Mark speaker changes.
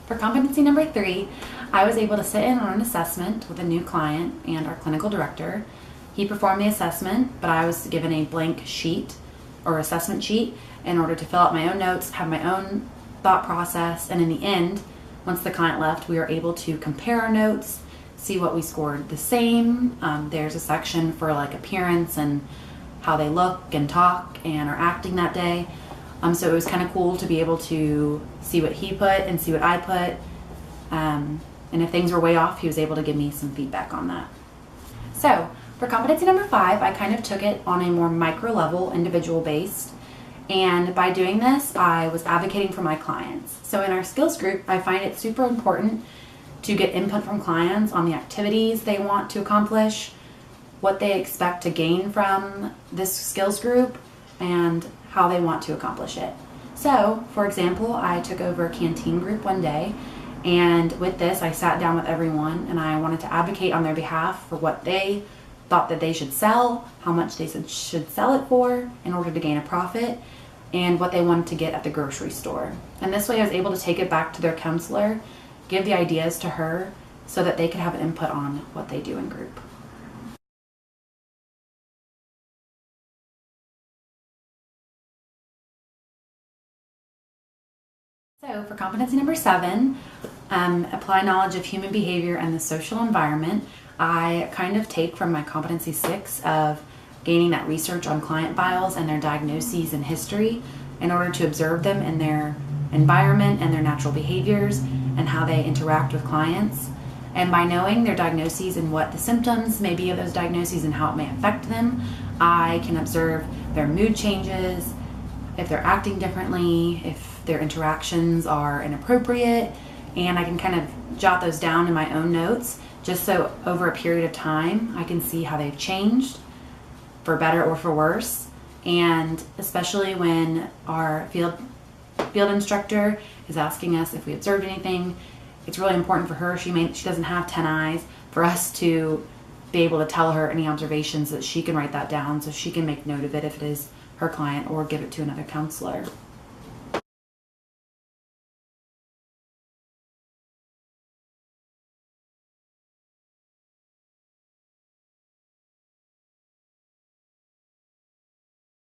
Speaker 1: For competency number 3, I was able to sit in on an assessment with a new client and our clinical director. He performed the assessment, but I was given a blank sheet or assessment sheet in order to fill out my own notes, have my own thought process, and in the end, once the client left, we were able to compare our notes, see what we scored the same. There's a section for like appearance and how they look and talk and are acting that day. So it was kind of cool to be able to see what he put and see what I put. And if things were way off, he was able to give me some feedback on that. So for competency number 5, I kind of took it on a more micro level, individual based. And by doing this, I was advocating for my clients. So in our skills group, I find it super important to get input from clients on the activities they want to accomplish, what they expect to gain from this skills group, and how they want to accomplish it. So, for example, I took over a canteen group one day, and with this, I sat down with everyone and I wanted to advocate on their behalf for what they thought that they should sell, how much they should sell it for in order to gain a profit, and what they wanted to get at the grocery store. And this way I was able to take it back to their counselor, give the ideas to her so that they could have input on what they do in group. So for competency number 7, apply knowledge of human behavior and the social environment. I kind of take from my competency 6 of gaining that research on client files and their diagnoses and history in order to observe them in their environment and their natural behaviors and how they interact with clients. And by knowing their diagnoses and what the symptoms may be of those diagnoses and how it may affect them, I can observe their mood changes, if they're acting differently, if their interactions are inappropriate, and I can kind of jot those down in my own notes just so over a period of time I can see how they've changed for better or for worse. And especially when our field instructor is asking us if we observed anything, it's really important for her. She doesn't have 10 eyes, for us to be able to tell her any observations, that she can write that down so she can make note of it if it is her client or give it to another counselor.